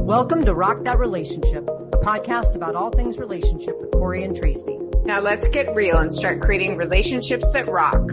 Welcome to Rock That Relationship, a podcast about all things relationship with Corey and Tracy. Now let's get real and start creating relationships that rock.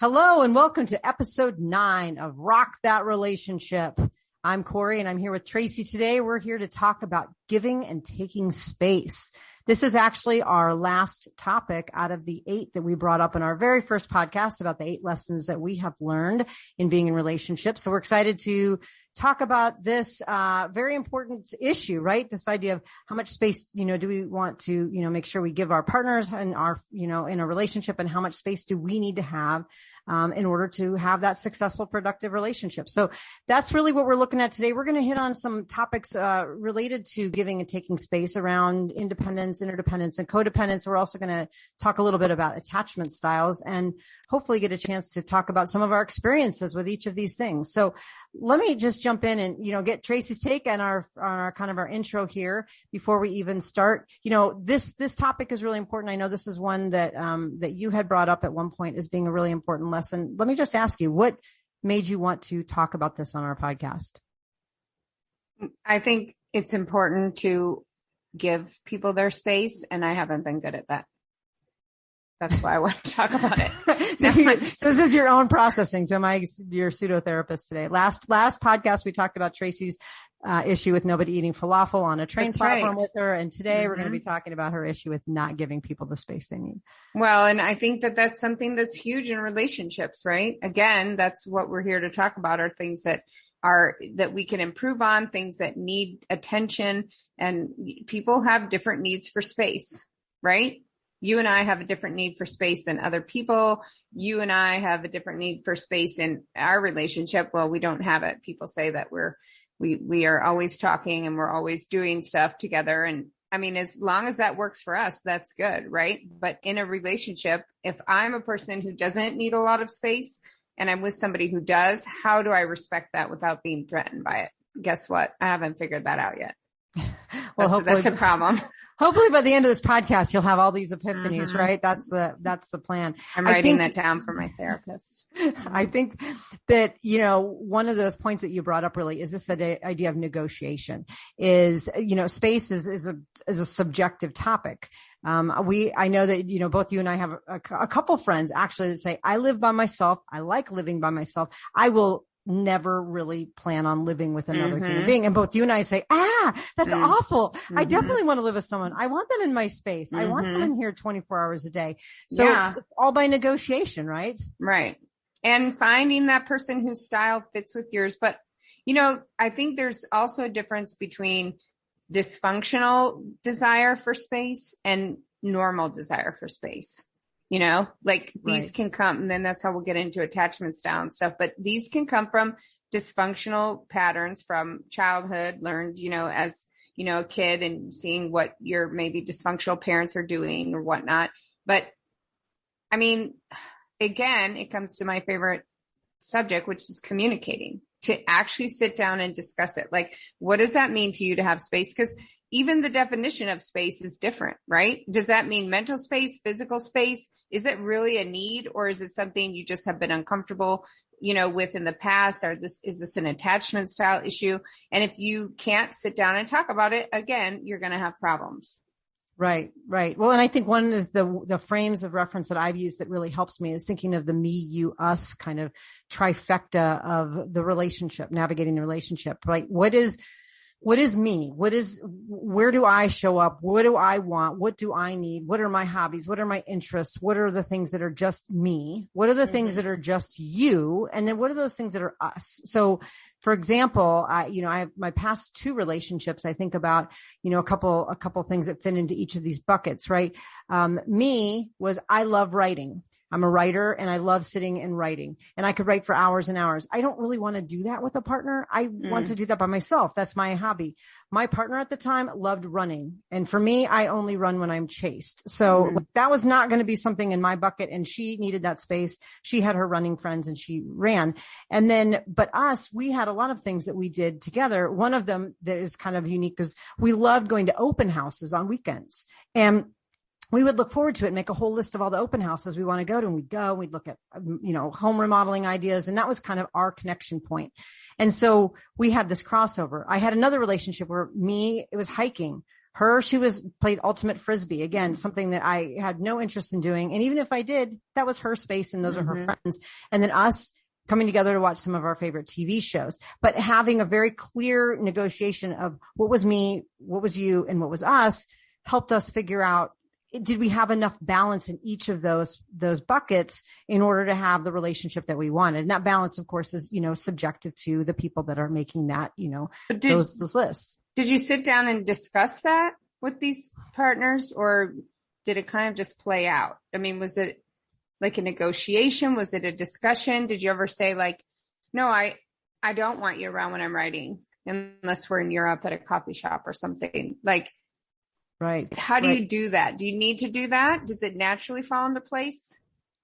Hello and welcome to episode 9 of Rock That Relationship. I'm Corey and I'm here with Tracy today. We're here to talk about giving and taking space. This is actually our last topic out of the 8 that we brought up in our very first podcast about the 8 lessons that we have learned in being in relationships. So we're excited to talk about this very important issue, right? This idea of how much space, do we want to, make sure we give our partners and our, in a relationship, and how much space do we need to have in order to have that successful, productive relationship. So that's really what we're looking at today. We're going to hit on some topics related to giving and taking space around independence, interdependence, and codependence. We're also going to talk a little bit about attachment styles and hopefully get a chance to talk about some of our experiences with each of these things. So let me just jump in and, get Tracy's take on our kind of our intro here before we even start. This topic is really important. I know this is one that you had brought up at one point as being a really important lesson. Let me just ask you, what made you want to talk about this on our podcast? I think it's important to give people their space, and I haven't been good at that. That's why I want to talk about it. So this is your own processing. So your pseudo-therapist today. Last podcast, we talked about Tracy's issue with nobody eating falafel on a train platform with her. And today we're going to be talking about her issue with not giving people the space they need. Well, and I think that that's something that's huge in relationships, right? Again, that's what we're here to talk about, are things that we can improve on, things that need attention, and people have different needs for space, right? You and I have a different need for space than other people. You and I have a different need for space in our relationship. Well, we don't have it. People say that we are always talking and we're always doing stuff together. And I mean, as long as that works for us, that's good, right? But in a relationship, if I'm a person who doesn't need a lot of space and I'm with somebody who does, how do I respect that without being threatened by it? Guess what? I haven't figured that out yet. Well, that's a problem. Hopefully by the end of this podcast, you'll have all these epiphanies, right? That's the plan. I'm writing that down for my therapist. I think that, one of those points that you brought up really is this idea of negotiation is, space is a subjective topic. I know that, both you and I have a couple friends actually that say, I live by myself. I like living by myself. I will never really plan on living with another human being. And both you and I say, that's awful. I definitely want to live with someone. I want them in my space. I want someone here 24 hours a day. So it's all by negotiation, right? Right. And finding that person whose style fits with yours. But, I think there's also a difference between dysfunctional desire for space and normal desire for space. These can come, and then that's how we'll get into attachment style and stuff. But these can come from dysfunctional patterns from childhood, learned, as, a kid, and seeing what your maybe dysfunctional parents are doing or whatnot. But I mean, again, it comes to my favorite subject, which is communicating, to actually sit down and discuss it. Like, what does that mean to you to have space? Because even the definition of space is different, right? Does that mean mental space, physical space? Is it really a need, or is it something you just have been uncomfortable, with in the past? Or is this an attachment style issue? And if you can't sit down and talk about it, again, you're going to have problems. Right. Well, and I think one of the frames of reference that I've used that really helps me is thinking of the me, you, us kind of trifecta of the relationship, navigating the relationship, right? What is me? Where do I show up? What do I want? What do I need? What are my hobbies? What are my interests? What are the things that are just me? What are the things that are just you? And then what are those things that are us? So for example, I have my past 2 relationships. I think about, a couple things that fit into each of these buckets, right? Me was, I love writing. I'm a writer and I love sitting and writing, and I could write for hours and hours. I don't really want to do that with a partner. I want to do that by myself. That's my hobby. My partner at the time loved running. And for me, I only run when I'm chased. So that was not going to be something in my bucket. And she needed that space. She had her running friends and she ran. And then, but we had a lot of things that we did together. One of them that is kind of unique is we loved going to open houses on weekends. And we would look forward to it and make a whole list of all the open houses we want to go to. And we'd look at, home remodeling ideas. And that was kind of our connection point. And so we had this crossover. I had another relationship where it was hiking. She played ultimate Frisbee. Again, something that I had no interest in doing. And even if I did, that was her space and those are her friends. And then us coming together to watch some of our favorite TV shows, but having a very clear negotiation of what was me, what was you, and what was us helped us figure out, did we have enough balance in each of those buckets in order to have the relationship that we wanted? And that balance, of course, is, subjective to the people that are making that, those lists. Did you sit down and discuss that with these partners, or did it kind of just play out? I mean, was it like a negotiation? Was it a discussion? Did you ever say like, no, I don't want you around when I'm writing unless we're in Europe at a coffee shop or something? Like, right. How do you do that? Do you need to do that? Does it naturally fall into place?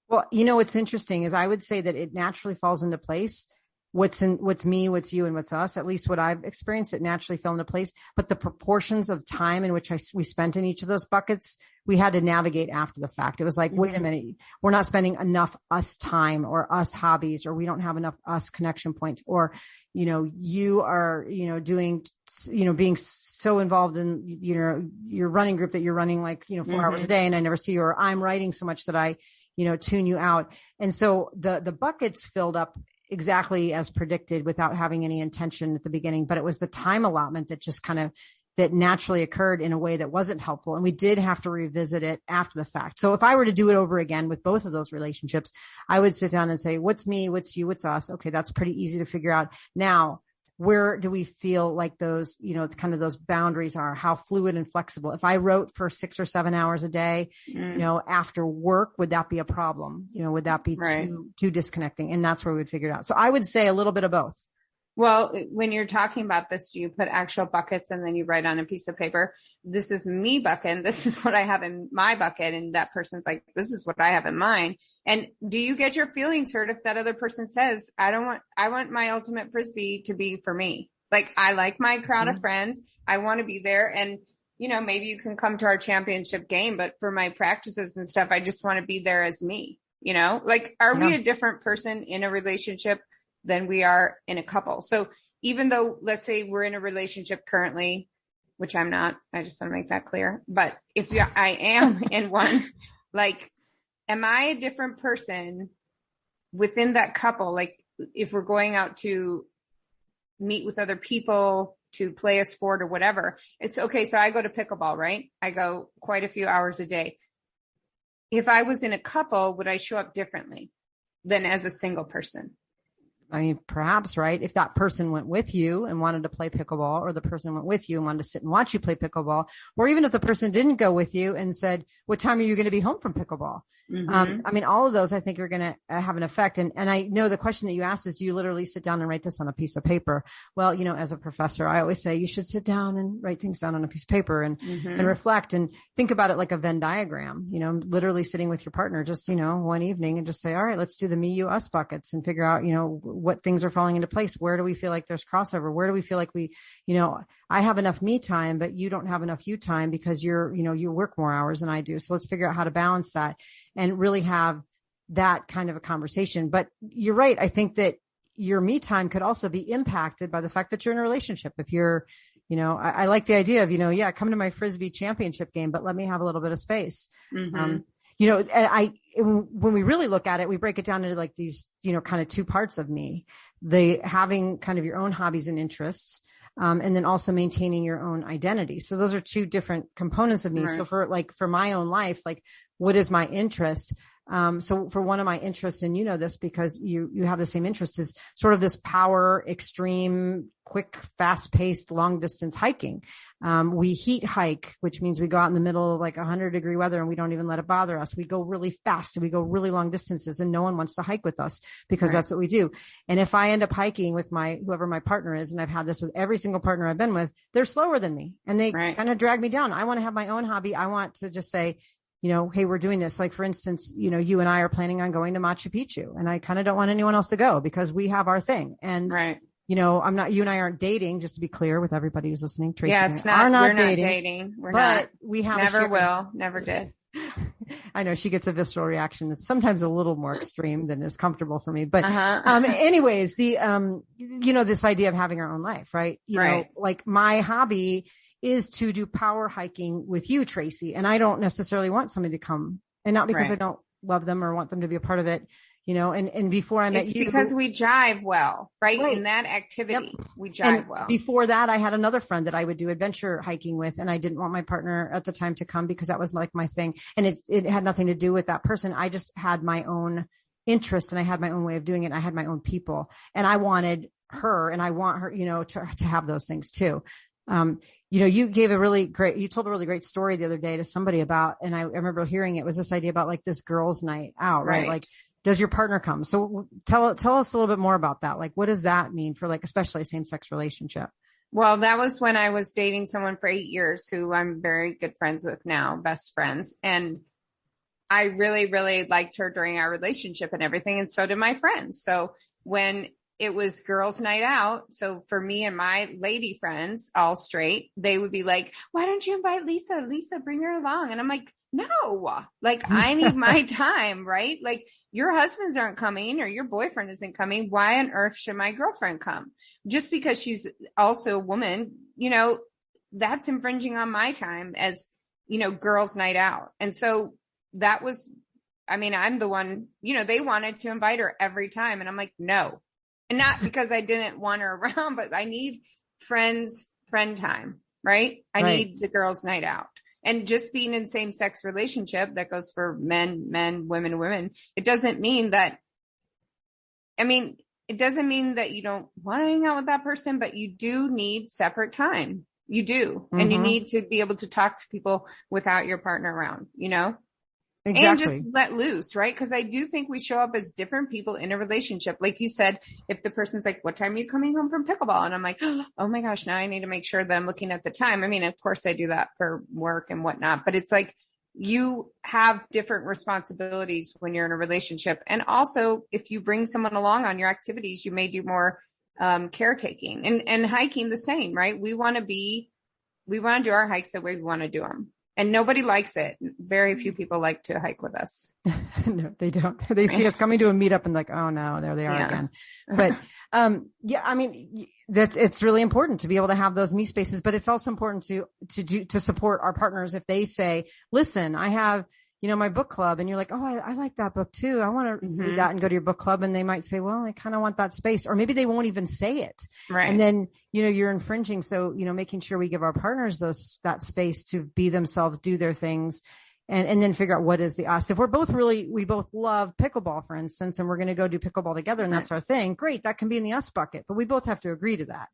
Well, what's interesting is I would say that it naturally falls into place. What's me, what's you, and what's us, at least what I've experienced, it naturally fell into place. But the proportions of time in which we spent in each of those buckets, we had to navigate after the fact. It was like, wait a minute, we're not spending enough us time or us hobbies, or we don't have enough us connection points, or, you are, doing, being so involved in, your running group that you're running like, 4 hours a day and I never see you, or I'm writing so much that I, tune you out. And so the buckets filled up exactly as predicted without having any intention at the beginning, but it was the time allotment that just that naturally occurred in a way that wasn't helpful. And we did have to revisit it after the fact. So if I were to do it over again with both of those relationships, I would sit down and say, what's me, what's you, what's us? Okay. That's pretty easy to figure out. Now, where do we feel like those, kind of those boundaries are? How fluid and flexible? If I wrote for 6 or 7 hours a day, after work, would that be a problem? Would that be too disconnecting? And that's where we would figure it out. So I would say a little bit of both. Well, when you're talking about this, do you put actual buckets and then you write on a piece of paper, this is me bucket, this is what I have in my bucket. And that person's like, this is what I have in mine. And do you get your feelings hurt if that other person says, I want my ultimate Frisbee to be for me. Like, I like my crowd of friends. I want to be there. And, maybe you can come to our championship game, but for my practices and stuff, I just want to be there as me, like, are we a different person in a relationship than we are in a couple? So even though, let's say we're in a relationship currently, which I'm not, I just want to make that clear. But if I am in one, like, am I a different person within that couple? Like, if we're going out to meet with other people to play a sport or whatever, it's okay. So I go to pickleball, right? I go quite a few hours a day. If I was in a couple, would I show up differently than as a single person? I mean, perhaps, right? If that person went with you and wanted to play pickleball, or the person went with you and wanted to sit and watch you play pickleball, or even if the person didn't go with you and said, what time are you going to be home from pickleball? I mean, all of those I think are going to have an effect. And I know the question that you asked is, do you literally sit down and write this on a piece of paper? Well, as a professor, I always say you should sit down and write things down on a piece of paper and reflect and think about it like a Venn diagram, literally sitting with your partner, just, one evening and just say, all right, let's do the me, you, us buckets and figure out, what things are falling into place. Where do we feel like there's crossover? Where do we feel like we, I have enough me time, but you don't have enough you time because you work more hours than I do. So let's figure out how to balance that and really have that kind of a conversation. But you're right. I think that your me time could also be impacted by the fact that you're in a relationship. If you're, I like the idea of, come to my Frisbee championship game, but let me have a little bit of space. And when we really look at it, we break it down into like these, kind of two parts of me, the having kind of your own hobbies and interests, and then also maintaining your own identity. So those are two different components of me. Right. So for my own life, like, what is my interest? So for one of my interests, and this because you have the same interest, is sort of this power, extreme, quick, fast paced, long distance hiking. We heat hike, which means we go out in the middle of like 100-degree weather and we don't even let it bother us. We go really fast and we go really long distances, and no one wants to hike with us because that's what we do. And if I end up hiking with whoever my partner is, and I've had this with every single partner I've been with, they're slower than me and they kind of drag me down. I want to have my own hobby. I want to just say, hey, we're doing this. Like, for instance, you and I are planning on going to Machu Picchu, and I kind of don't want anyone else to go because we have our thing. And, you and I aren't dating, just to be clear with everybody who's listening. Tracy it's not, we're not dating. We're not. We have never did. I know she gets a visceral reaction. It's sometimes a little more extreme than is comfortable for me. But, anyways, this idea of having our own life, right? Like my hobby is to do power hiking with you, Tracy. And I don't necessarily want somebody to come, and not because I don't love them or want them to be a part of it, and before I met you. It's because we jive well, right? In that activity, we jive well. Before that, I had another friend that I would do adventure hiking with, and I didn't want my partner at the time to come because that was like my thing. And it had nothing to do with that person. I just had my own interest and I had my own way of doing it. And I had my own people, and I wanted her, and I want her, to have those things too. You told a really great story the other day to somebody about, and I remember hearing it was this idea about like this girls' night out, right? Like, does your partner come? So tell us a little bit more about that. Like, what does that mean for like, especially a same-sex relationship? Well, that was when I was dating someone for 8 years who I'm very good friends with now, best friends. And I really, really liked her during our relationship and everything. And so did my friends. So when it was girls' night out, so for me and my lady friends, all straight, they would be like, why don't you invite Lisa? Lisa, bring her along. And I'm like, no, like I need my time, right? Like your husbands aren't coming or your boyfriend isn't coming. Why on earth should my girlfriend come? Just because she's also a woman, that's infringing on my time as, girls' night out. And so that was, I'm the one, they wanted to invite her every time. And I'm like, no. And not because I didn't want her around, but I need friend time, right? I need the girls' night out. And just being in same-sex relationship, that goes for men, women. It doesn't mean that, it doesn't mean that you don't want to hang out with that person, but you do need separate time. You do. And you need to be able to talk to people without your partner around, Exactly. And just let loose, right? Because I do think we show up as different people in a relationship. Like you said, if the person's like, what time are you coming home from pickleball? And I'm like, oh my gosh, now I need to make sure that I'm looking at the time. Of course I do that for work and whatnot, but it's like you have different responsibilities when you're in a relationship. And also if you bring someone along on your activities, you may do more caretaking and hiking the same, right? We want to do our hikes the way we want to do them. And nobody likes it. Very few people like to hike with us. No, they don't. They see us coming to a meetup and like, oh no, there they are again. But, it's really important to be able to have those me spaces, but it's also important to support our partners. If they say, listen, I have, my book club, and you're like, oh, I like that book too. I want to read that and go to your book club. And they might say, well, I kind of want that space, or maybe they won't even say it. Right. And then, you're infringing. So, making sure we give our partners that space to be themselves, do their things, and then figure out what is the us. If we both love pickleball, for instance, and we're going to go do pickleball together and that's our thing. Great. That can be in the us bucket, but we both have to agree to that.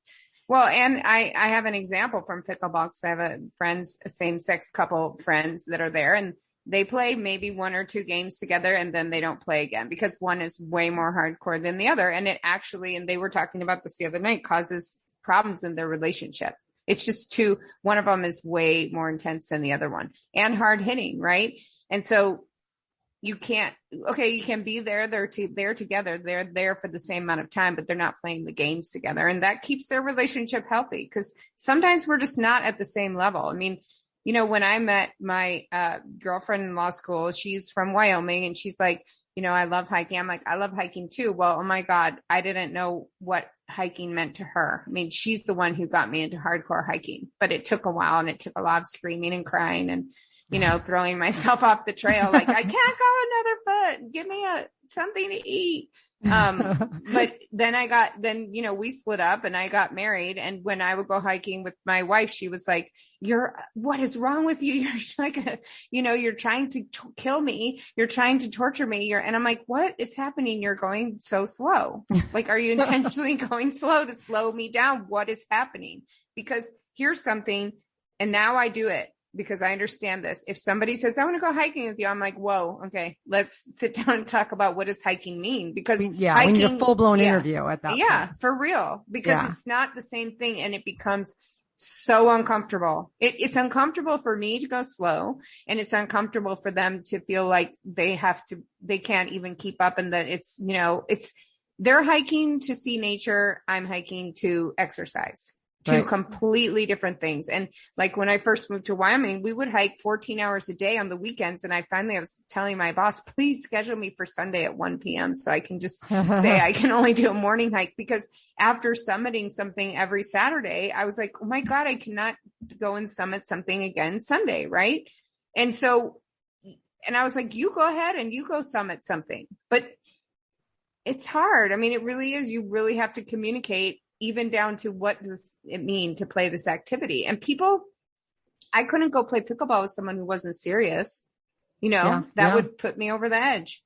Well, and I have an example from pickleball because I have a same-sex couple friends that are there, and they play maybe one or two games together and then they don't play again because one is way more hardcore than the other. And it actually, and they were talking about this the other night, causes problems in their relationship. It's just one of them is way more intense than the other one and hard hitting. Right. And so you can be there. They're together. They're there for the same amount of time, but they're not playing the games together. And that keeps their relationship healthy because sometimes we're just not at the same level. When I met my girlfriend in law school, she's from Wyoming and she's like, I love hiking. I'm like, I love hiking too. Well, oh my God, I didn't know what hiking meant to her. She's the one who got me into hardcore hiking, but it took a while and it took a lot of screaming and crying and, throwing myself off the trail. Like, I can't go another foot. Give me something to eat. But then we split up and I got married. And when I would go hiking with my wife, she was like, what is wrong with you? You're like, you're trying to kill me. You're trying to torture me. And I'm like, what is happening? You're going so slow. Like, are you intentionally going slow to slow me down? What is happening? Because here's something. And now I do it because I understand this. If somebody says, I want to go hiking with you, I'm like, whoa, okay, let's sit down and talk about what does hiking mean? Because we need a full-blown interview at that point. Yeah, for real, because it's not the same thing and it becomes so uncomfortable. It's uncomfortable for me to go slow, and it's uncomfortable for them to feel like they can't even keep up, and that they're hiking to see nature. I'm hiking to exercise. Two completely different things. And like when I first moved to Wyoming, we would hike 14 hours a day on the weekends. And I was telling my boss, please schedule me for Sunday at 1 p.m. so I can just say I can only do a morning hike, because after summiting something every Saturday, I was like, oh my God, I cannot go and summit something again Sunday. Right. And I was like, you go ahead and you go summit something, but it's hard. I mean, it really is. You really have to communicate, even down to what does it mean to play this activity. And I couldn't go play pickleball with someone who wasn't serious, that would put me over the edge.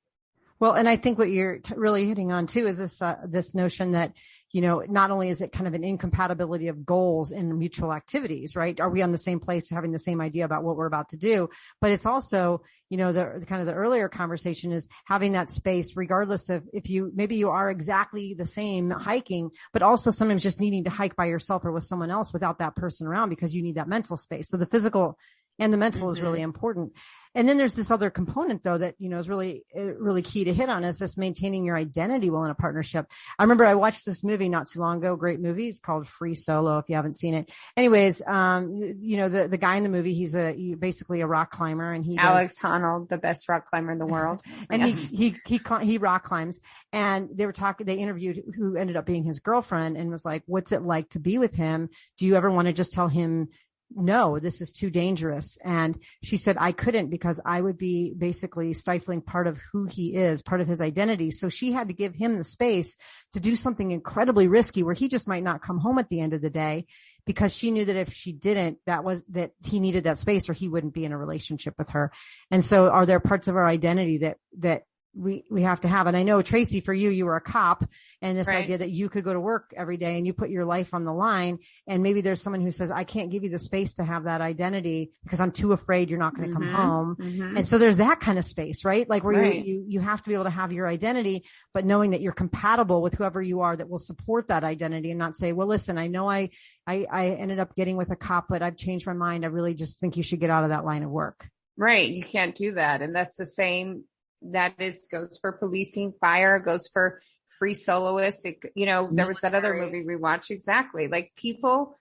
Well, and I think what you're really hitting on too is this notion that, not only is it kind of an incompatibility of goals and mutual activities, right? Are we on the same place, having the same idea about what we're about to do? But it's also, the kind of the earlier conversation is having that space, regardless of if maybe you are exactly the same hiking, but also sometimes just needing to hike by yourself or with someone else without that person around, because you need that mental space. So the physical and the mental is really important. And then there's this other component though that, is really, really key to hit on, is this maintaining your identity while in a partnership. I remember I watched this movie not too long ago, great movie. It's called Free Solo, if you haven't seen it. Anyways, the guy in the movie, he's basically a rock climber, and Alex Honnold, the best rock climber in the world. And he rock climbs, and they interviewed who ended up being his girlfriend, and was like, what's it like to be with him? Do you ever want to just tell him, no, this is too dangerous? And she said, I couldn't, because I would be basically stifling part of who he is, part of his identity. So she had to give him the space to do something incredibly risky, where he just might not come home at the end of the day, because she knew that if she didn't, that he needed that space, or he wouldn't be in a relationship with her. And so are there parts of our identity that we have to have? And I know, Tracy, for you were a cop, and this idea that you could go to work every day and you put your life on the line. And maybe there's someone who says, I can't give you the space to have that identity because I'm too afraid you're not going to come home. Mm-hmm. And so there's that kind of space, right? Like where you have to be able to have your identity, but knowing that you're compatible with whoever you are that will support that identity, and not say, well, listen, I know I ended up getting with a cop, but I've changed my mind. I really just think you should get out of that line of work. Right. You can't do that. And that's the same. Goes for policing, fire, goes for free soloists. There was that other movie we watched. Exactly. Like people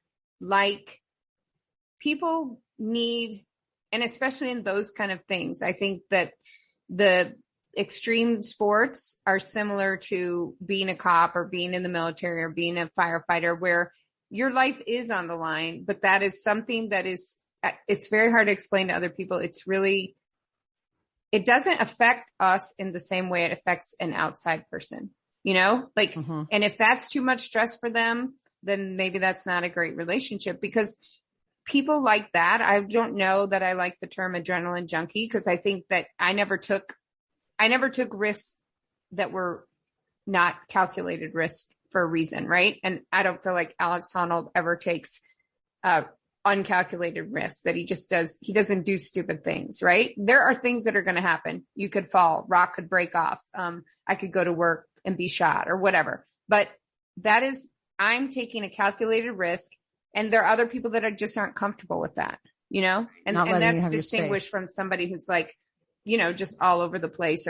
need, and especially in those kind of things, I think that the extreme sports are similar to being a cop or being in the military or being a firefighter, where your life is on the line, but that is something that it's very hard to explain to other people. It doesn't affect us in the same way it affects an outside person, and if that's too much stress for them, then maybe that's not a great relationship, because people like that. I don't know that I like the term adrenaline junkie, because I think that I never took risks that were not calculated risks for a reason. Right. And I don't feel like Alex Honnold ever takes, uncalculated risks, that he doesn't do stupid things, right? There are things that are going to happen. You could fall, rock could break off. I could go to work and be shot or whatever, but I'm taking a calculated risk, and there are other people that just aren't comfortable with that, and that's distinguished from somebody who's like, just all over the place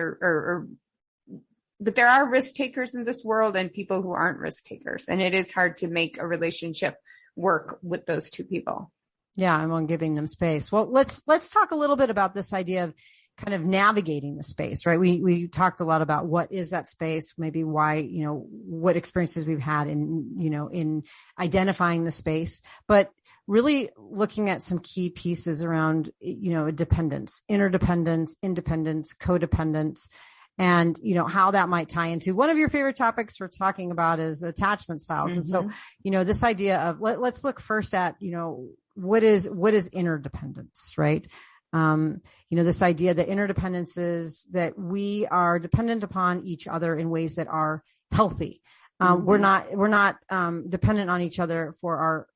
but there are risk takers in this world and people who aren't risk takers. And it is hard to make a relationship work with those two people. Yeah, I'm on giving them space. Well, let's talk a little bit about this idea of kind of navigating the space, right? We talked a lot about what is that space, maybe why, what experiences we've had in identifying the space, but really looking at some key pieces around, dependence, interdependence, independence, codependence. and, how that might tie into one of your favorite topics we're talking about is attachment styles. And so, this idea of let's look first at, what is interdependence, right? This idea that interdependence is that we are dependent upon each other in ways that are healthy. We're not dependent on each other for our,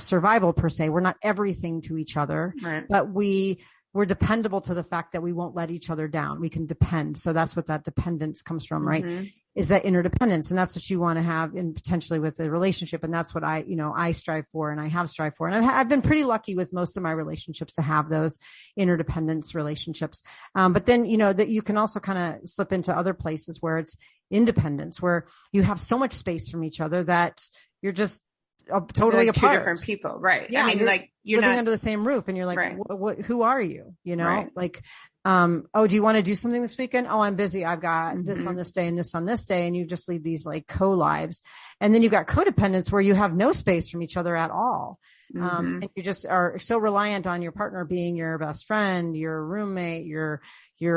survival per se. We're not everything to each other, right. But we're dependable to the fact that we won't let each other down. We can depend. So that's what that dependence comes from, right? Is that interdependence. And that's what you want to have in potentially with a relationship. And that's what I strive for and I have strived for. And I've been pretty lucky with most of my relationships to have those interdependence relationships. But then, that you can also kind of slip into other places where it's independence, where you have so much space from each other that you're just totally like apart. Two different people. Right. Yeah. I mean, you're living not under the same roof and you're like, right. Who are you? Right. Oh, do you want to do something this weekend? Oh, I'm busy. I've got this on this day and this on this day. And you just lead these like co-lives. And then you've got codependence where you have no space from each other at all. And you just are so reliant on your partner being your best friend, your roommate, your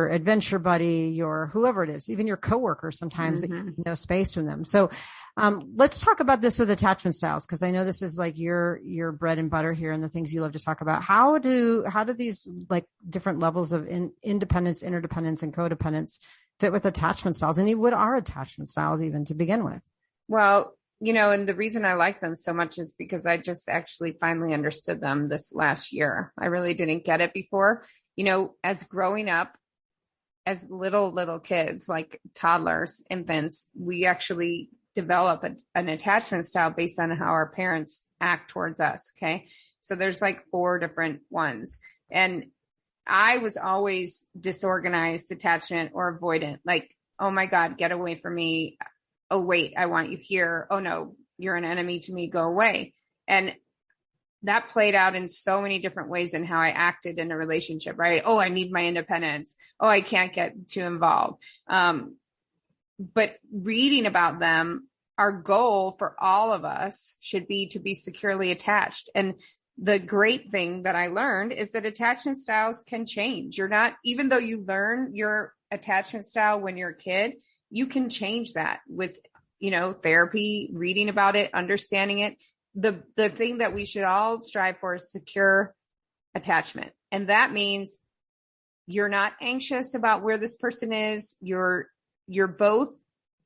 adventure buddy, your whoever it is, even your coworker sometimes that you have no space from them. So, let's talk about this with attachment styles. Cause I know this is like your bread and butter here and the things you love to talk about. How do these like different levels of independence, interdependence, and codependence fit with attachment styles? And what are attachment styles even to begin with? Well, and the reason I like them so much is because I just actually finally understood them this last year. I really didn't get it before, as growing up as little kids, like toddlers, infants, we actually develop an attachment style based on how our parents act towards us. Okay. So there's like 4 different ones. And I was always disorganized attachment or avoidant, like, oh my God, get away from me. Oh, wait, I want you here. Oh no, you're an enemy to me. Go away. And that played out in so many different ways in how I acted in a relationship, right? Oh, I need my independence. Oh, I can't get too involved. But reading about them, our goal for all of us should be to be securely attached. And the great thing that I learned is that attachment styles can change. Even though you learn your attachment style when you're a kid, you can change that with, therapy, reading about it, understanding it. The thing that we should all strive for is secure attachment. And that means you're not anxious about where this person is. You're both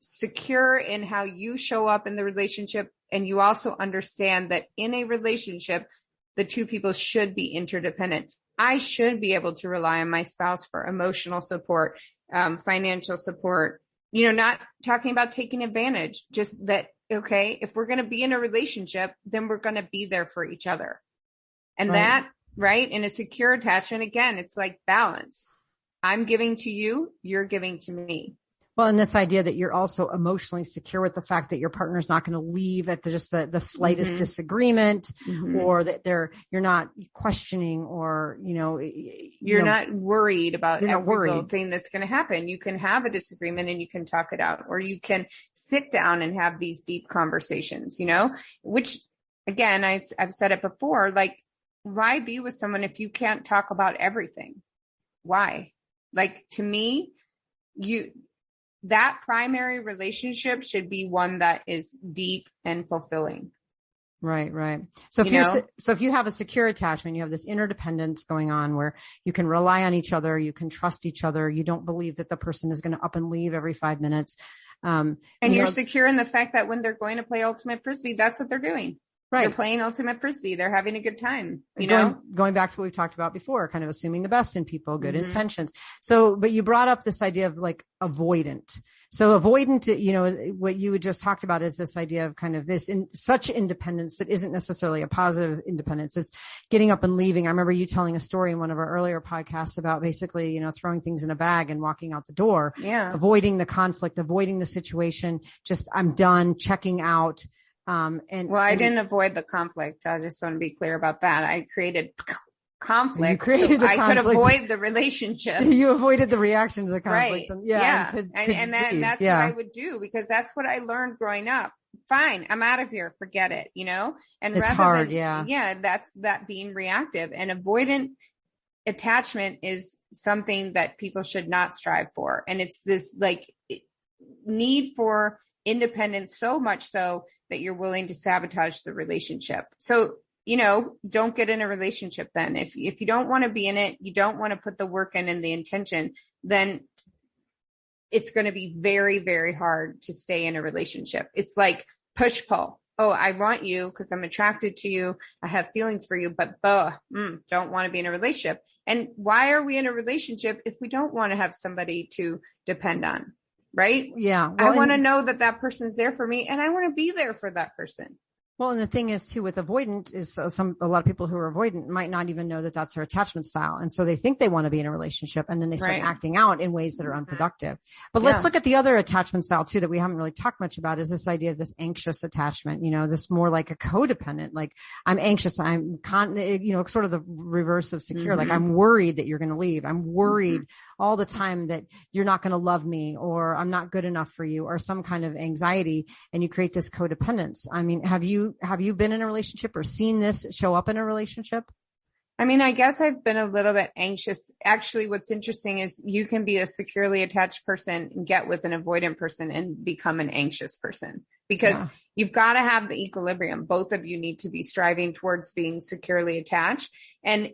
secure in how you show up in the relationship. And you also understand that in a relationship, the two people should be interdependent. I should be able to rely on my spouse for emotional support, financial support, not talking about taking advantage, just that, okay, if we're going to be in a relationship, then we're going to be there for each other. And that, right, in a secure attachment, again, it's like balance. I'm giving to you, you're giving to me. Well, and this idea that you're also emotionally secure with the fact that your partner's not going to leave at the slightest disagreement, or that you're not questioning, or, you're not worried about every little thing that's going to happen. You can have a disagreement and you can talk it out, or you can sit down and have these deep conversations, which again, I've said it before, like, why be with someone if you can't talk about everything? Why? Like, to me, that primary relationship should be one that is deep and fulfilling. Right. So if you have a secure attachment, you have this interdependence going on where you can rely on each other, you can trust each other, you don't believe that the person is going to up and leave every 5 minutes. And you're secure in the fact that when they're going to play ultimate frisbee, that's what they're doing. Right. They're playing ultimate frisbee. They're having a good time, going back to what we've talked about before, kind of assuming the best in people, good intentions. So, but you brought up this idea of like avoidant. So avoidant, what you had just talked about is this idea of kind of this such independence that isn't necessarily a positive independence. It's getting up and leaving. I remember you telling a story in one of our earlier podcasts about basically, throwing things in a bag and walking out the door. Yeah. Avoiding the conflict, avoiding the situation. Just, I'm done, checking out. I didn't avoid the conflict. I just want to be clear about that. I created conflict. You created I could avoid the relationship. You avoided the reaction to the conflict. Right. Yeah. That's what I would do, because that's what I learned growing up. Fine, I'm out of here. Forget it, And it's hard. Yeah. That's that being reactive and avoidant. attachment is something that people should not strive for. And it's this like need for independence, so much so that you're willing to sabotage the relationship. So, don't get in a relationship then. If you don't want to be in it, you don't want to put the work in and the intention, then it's going to be very, very hard to stay in a relationship. It's like push pull. Oh, I want you because I'm attracted to you. I have feelings for you, but don't want to be in a relationship. And why are we in a relationship if we don't want to have somebody to depend on? Right? Yeah. Well, I want to know that person's there for me, and I want to be there for that person. Well, and the thing is too, with avoidant is a lot of people who are avoidant might not even know that that's their attachment style. And so they think they want to be in a relationship, and then they start acting out in ways that are unproductive. But let's look at the other attachment style too, that we haven't really talked much about, is this idea of this anxious attachment, this more like a codependent, like I'm anxious. I'm sort of the reverse of secure. Like I'm worried that you're going to leave. I'm worried all the time that you're not going to love me, or I'm not good enough for you, or some kind of anxiety. And you create this codependence. I mean, have you been in a relationship or seen this show up in a relationship? I mean, I guess I've been a little bit anxious. Actually, what's interesting is you can be a securely attached person and get with an avoidant person and become an anxious person, because you've got to have the equilibrium. Both of you need to be striving towards being securely attached. And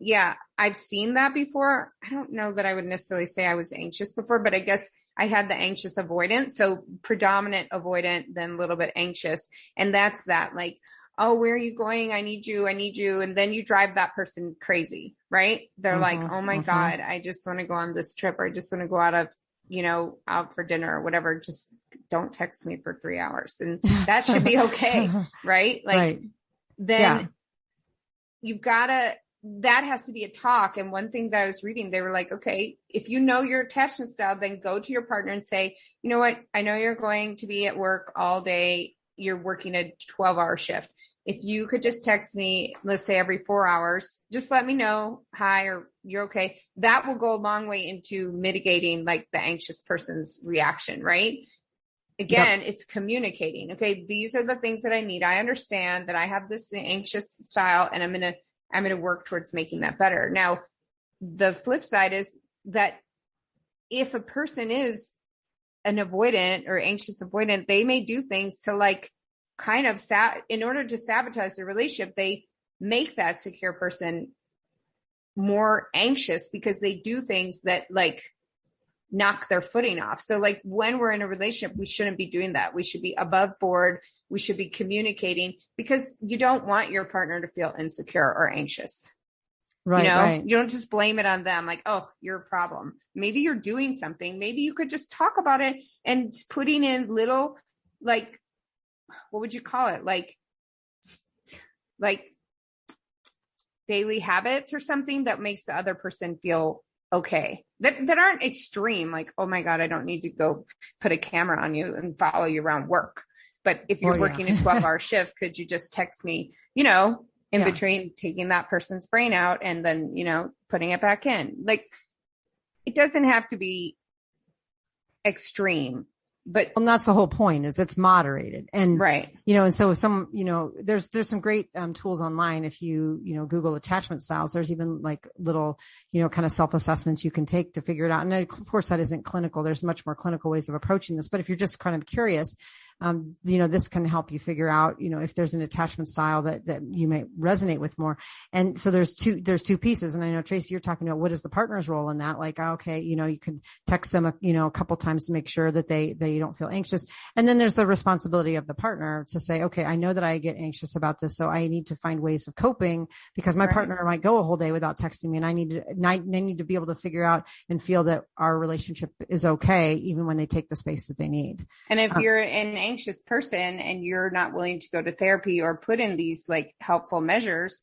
I've seen that before. I don't know that I would necessarily say I was anxious before, but I guess I had the anxious avoidant. So predominant avoidant, then a little bit anxious. And that's that, like, oh, where are you going? I need you. And then you drive that person crazy, right? They're like, oh my God, I just want to go on this trip, or I just want to go out for dinner or whatever. Just don't text me for 3 hours. And that should be okay. Right? Like then you've got to, that has to be a talk. And one thing that I was reading, they were like, okay, if you know your attachment style, then go to your partner and say, you know what? I know you're going to be at work all day. You're working a 12-hour shift. If you could just text me, let's say every 4 hours, just let me know, hi, or you're okay. That will go a long way into mitigating like the anxious person's reaction, right? Again, it's communicating. Okay, these are the things that I need. I understand that I have this anxious style, and I'm going to work towards making that better. Now, the flip side is that if a person is an avoidant or anxious avoidant, they may do things to like kind of in order to sabotage the relationship. They make that secure person more anxious because they do things that like knock their footing off. So like when we're in a relationship, we shouldn't be doing that. We should be above board. We should be communicating, because you don't want your partner to feel insecure or anxious. Right. You don't just blame it on them. Like, oh, you're a problem. Maybe you're doing something. Maybe you could just talk about it and putting in little, like, what would you call it? Like daily habits or something that makes the other person feel okay. That aren't extreme. Like, oh my God, I don't need to go put a camera on you and follow you around work. But if you're working a 12-hour shift, could you just text me, in between taking that person's brain out and then, putting it back in? Like, it doesn't have to be extreme, but. And that's the whole point, is it's moderated. And, and so some, there's some great tools online. If you, Google attachment styles, there's even like little, kind of self-assessments you can take to figure it out. And of course that isn't clinical. There's much more clinical ways of approaching this, but if you're just kind of curious, this can help you figure out, if there's an attachment style that you may resonate with more. And so there's two pieces. And I know, Tracy, you're talking about what is the partner's role in that? Like, okay, you can text them, a couple times to make sure that they don't feel anxious. And then there's the responsibility of the partner to say, okay, I know that I get anxious about this, so I need to find ways of coping, because my partner might go a whole day without texting me, and I need to be able to figure out and feel that our relationship is okay, even when they take the space that they need. And if you're an anxious person and you're not willing to go to therapy or put in these like helpful measures,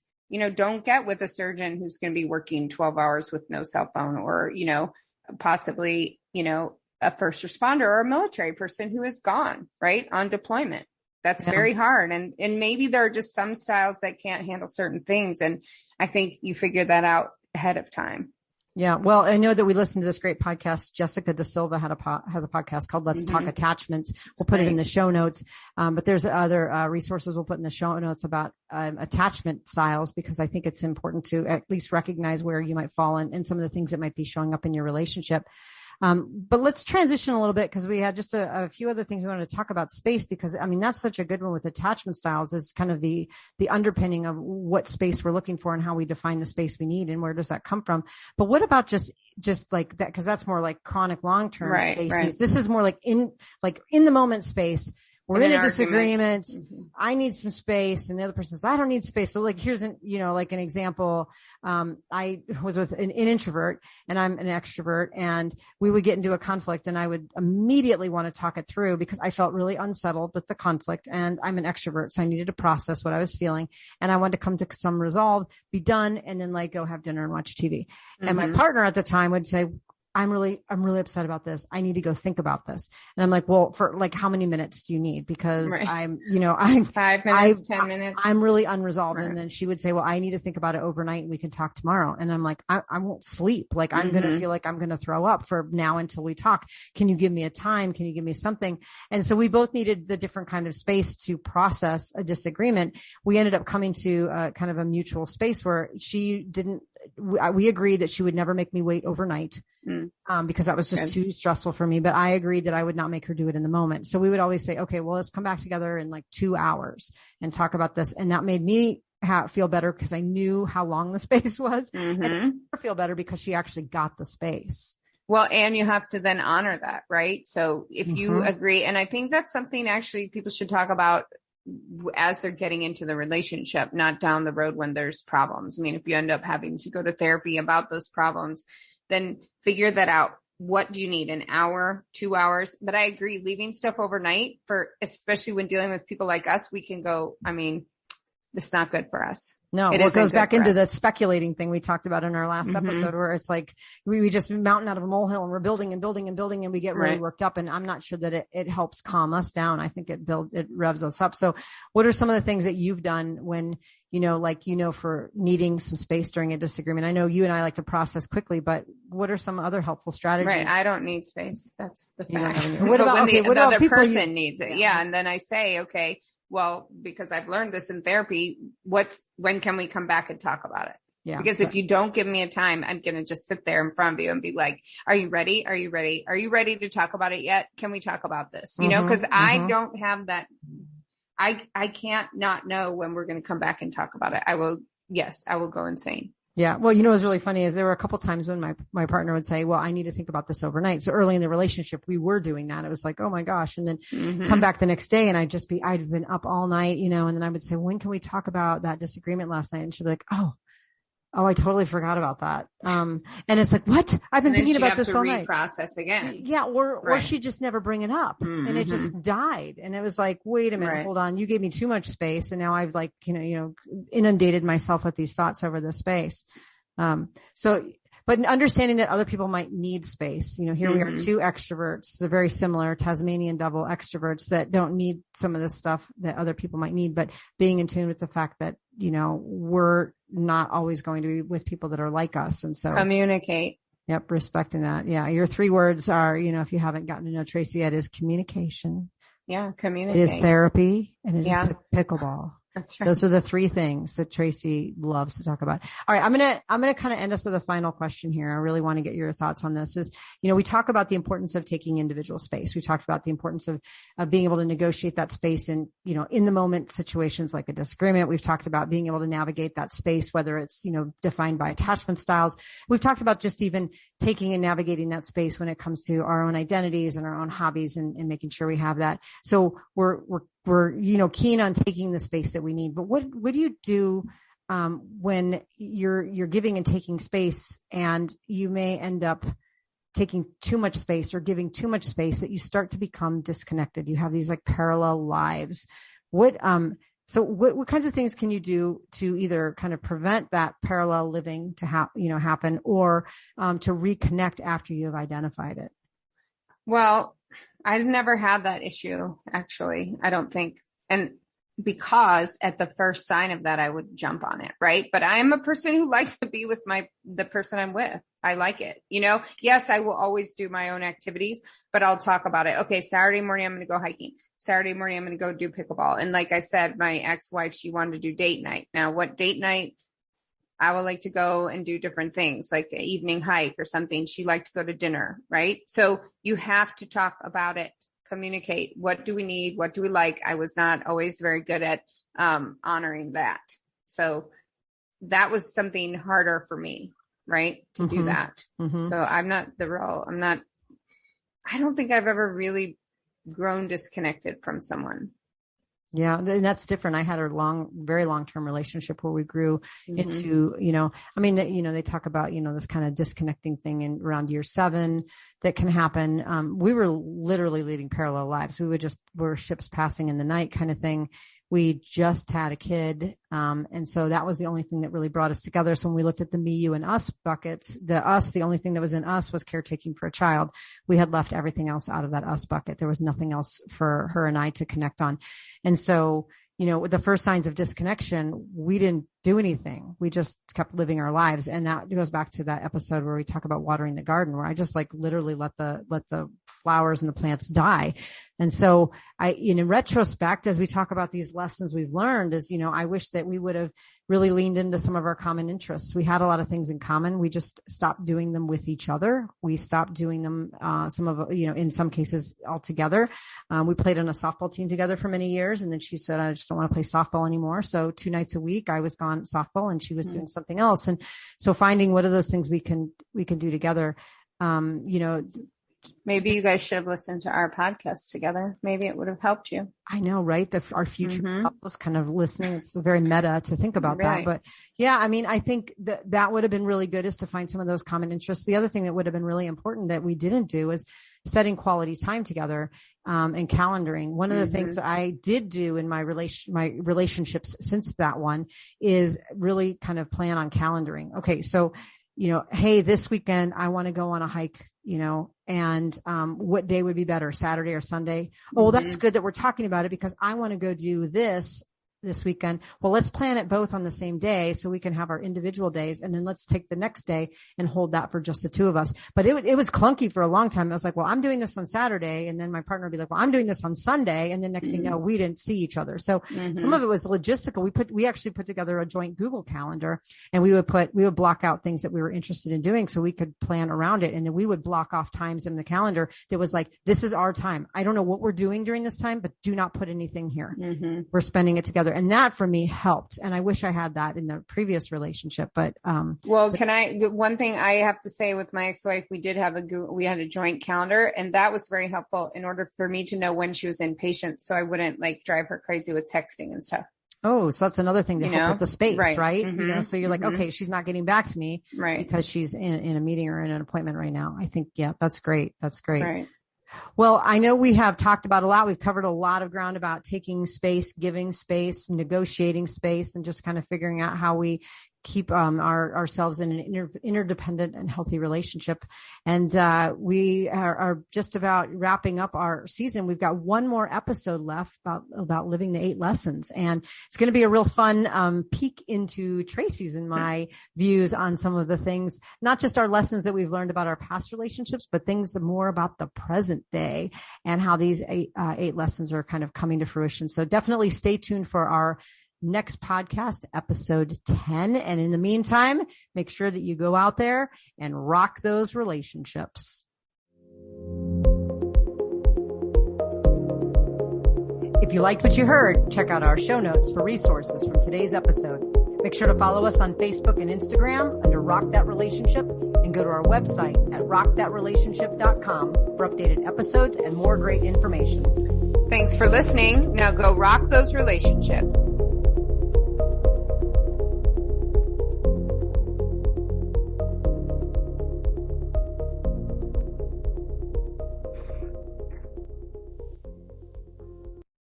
don't get with a surgeon who's going to be working 12 hours with no cell phone, or, possibly, a first responder or a military person who is gone, right, on deployment. That's very hard. And maybe there are just some styles that can't handle certain things. And I think you figure that out ahead of time. Yeah. Well, I know that we listened to this great podcast. Jessica Da Silva has a podcast called Let's Talk Attachments. We'll put it in the show notes. But there's other resources we'll put in the show notes about attachment styles, because I think it's important to at least recognize where you might fall in some of the things that might be showing up in your relationship. But let's transition a little bit, because we had just a few other things we wanted to talk about space, because I mean, that's such a good one with attachment styles, is kind of the underpinning of what space we're looking for and how we define the space we need and where does that come from. But what about just like that? Cause that's more like chronic long-term space. Right. This is more like in the moment space. We're in a disagreement. I need some space. And the other person says, I don't need space. So like, here's an example. I was with an introvert and I'm an extrovert, and we would get into a conflict and I would immediately want to talk it through because I felt really unsettled with the conflict, and I'm an extrovert. So I needed to process what I was feeling, and I wanted to come to some resolve, be done, and then like go have dinner and watch TV. And my partner at the time would say, I'm really upset about this. I need to go think about this. And I'm like, well, for like, how many minutes do you need? Because I'm 5 minutes, 10 minutes. I'm really unresolved. Right. And then she would say, well, I need to think about it overnight and we can talk tomorrow. And I'm like, I won't sleep. Like, I'm going to feel like I'm going to throw up for now until we talk. Can you give me a time? Can you give me something? And so we both needed the different kind of space to process a disagreement. We ended up coming to kind of a mutual space where we agreed that she would never make me wait overnight. Because that was just too stressful for me. But I agreed that I would not make her do it in the moment. So we would always say, okay, well, let's come back together in like 2 hours and talk about this. And that made me feel better because I knew how long the space was, and her feel better because she actually got the space. Well, and you have to then honor that, right? So if you agree, and I think that's something actually people should talk about as they're getting into the relationship, not down the road when there's problems. I mean, if you end up having to go to therapy about those problems, then figure that out. What do you need? An hour, 2 hours? But I agree, leaving stuff overnight especially when dealing with people like us, we can go, I mean, it's not good for us. No, it goes back into that speculating thing we talked about in our last episode, where it's like we just mountain out of a molehill and we're building and building and building, and we get really worked up. And I'm not sure that it helps calm us down. I think it revs us up. So what are some of the things that you've done when, for needing some space during a disagreement? I know you and I like to process quickly, but what are some other helpful strategies? Right. I don't need space. That's the fact. What about the other person needs it? Yeah. And then I say, okay, well, because I've learned this in therapy, when can we come back and talk about it? Yeah. Because if you don't give me a time, I'm going to just sit there in front of you and be like, are you ready? Are you ready? Are you ready to talk about it yet? Can we talk about this? Because I don't have that. I can't not know when we're going to come back and talk about it. I will go insane. Yeah. Well, what's really funny is there were a couple times when my partner would say, well, I need to think about this overnight. So early in the relationship, we were doing that. It was like, oh my gosh. And then come back the next day and I'd been up all night, and then I would say, when can we talk about that disagreement last night? And she'd be like, oh, I totally forgot about that. And it's like, what? I've been thinking about this all night. Process again. Yeah. Or she just never bring it up and it just died. And it was like, wait a minute, hold on. You gave me too much space. And now I've like, inundated myself with these thoughts over the space. But understanding that other people might need space, here we are, two extroverts, they're very similar, Tasmanian devil extroverts that don't need some of the stuff that other people might need, but being in tune with the fact that, we're not always going to be with people that are like us. And so communicate. Yep. Respecting that. Yeah. Your 3 words are, if you haven't gotten to know Tracy yet, is communication. Yeah. Communicate. It is therapy, and it is pickleball. That's right. Those are the 3 things that Tracy loves to talk about. All right. I'm going to kind of end us with a final question here. I really want to get your thoughts on this is, we talk about the importance of taking individual space. We talked about the importance of being able to negotiate that space in, in the moment situations like a disagreement. We've talked about being able to navigate that space, whether it's, defined by attachment styles. We've talked about just even taking and navigating that space when it comes to our own identities and our own hobbies and making sure we have that. So we're keen on taking the space that we need. But what do you do when you're giving and taking space, and you may end up taking too much space or giving too much space that you start to become disconnected? You have these like parallel lives. What kinds of things can you do to either kind of prevent that parallel living to happen, or to reconnect after you have identified it? Well, I've never had that issue, actually. I don't think. And because at the first sign of that, I would jump on it. Right. But I am a person who likes to be with the person I'm with. I like it. Yes, I will always do my own activities, but I'll talk about it. Okay. Saturday morning, I'm going to go hiking. Saturday morning, I'm going to go do pickleball. And like I said, my ex-wife, she wanted to do date night. Now, what date night? I would like to go and do different things, like an evening hike or something. She liked to go to dinner. Right. So you have to talk about it. Communicate. What do we need? What do we like? I was not always very good at honoring that. So that was something harder for me, right? To do that. Mm-hmm. So I don't think I've ever really grown disconnected from someone. Yeah. And that's different. I had a very long-term relationship where we grew into, they talk about, this kind of disconnecting thing in around year 7 that can happen. We were literally leading parallel lives. We're ships passing in the night kind of thing. We just had a kid. And so that was the only thing that really brought us together. So when we looked at the me, you, and us buckets, the only thing that was in us was caretaking for a child. We had left everything else out of that us bucket. There was nothing else for her and I to connect on. And so, with the first signs of disconnection, we didn't do anything. We just kept living our lives. And that goes back to that episode where we talk about watering the garden, where I just literally let the flowers and the plants die. And so in retrospect, as we talk about these lessons we've learned is, I wish that we would have really leaned into some of our common interests. We had a lot of things in common. We just stopped doing them with each other. We stopped doing them, in some cases altogether. We played on a softball team together for many years. And then she said, I just don't want to play softball anymore. So 2 nights a week I was gone softball and she was doing something else. And so finding what are those things we can do together. Maybe you guys should have listened to our podcast together. Maybe it would have helped you. I know, right? Our future couples kind of listening. It's very meta to think about that. But yeah, I think that would have been really good, is to find some of those common interests. The other thing that would have been really important that we didn't do is setting quality time together, and calendaring. One of the things I did do in my relationships since that one is really kind of plan on calendaring. Okay. So, hey, this weekend I want to go on a hike, and what day would be better, Saturday or Sunday? Oh, well, that's good that we're talking about it because I want to go do this weekend. Well, let's plan it both on the same day so we can have our individual days. And then let's take the next day and hold that for just the two of us. But it was clunky for a long time. I was like, well, I'm doing this on Saturday. And then my partner would be like, well, I'm doing this on Sunday. And then next thing you know, we didn't see each other. So some of it was logistical. We actually put together a joint Google calendar, and we would block out things that we were interested in doing so we could plan around it. And then we would block off times in the calendar that was like, this is our time. I don't know what we're doing during this time, but do not put anything here. We're spending it together. And that for me helped. And I wish I had that in the previous relationship, but, one thing I have to say with my ex-wife, we had a joint calendar, and that was very helpful in order for me to know when she was inpatient. So I wouldn't drive her crazy with texting and stuff. Oh, so that's another thing to help with the space, right? So you're like, okay, she's not getting back to me because she's in a meeting or in an appointment right now. I think, yeah, that's great. That's great. Right. Well, I know we have talked about a lot. We've covered a lot of ground about taking space, giving space, negotiating space, and just kind of figuring out how we keep ourselves in an interdependent and healthy relationship. And we are just about wrapping up our season. We've got one more episode left about living the 8 lessons. And it's going to be a real fun peek into Tracy's and my views on some of the things, not just our lessons that we've learned about our past relationships, but things more about the present day and how these 8 lessons are kind of coming to fruition. So definitely stay tuned for our next podcast, episode 10. And in the meantime, make sure that you go out there and rock those relationships. If you liked what you heard, check out our show notes for resources from today's episode. Make sure to follow us on Facebook and Instagram under Rock That Relationship, and go to our website at rockthatrelationship.com for updated episodes and more great information. Thanks for listening. Now go rock those relationships.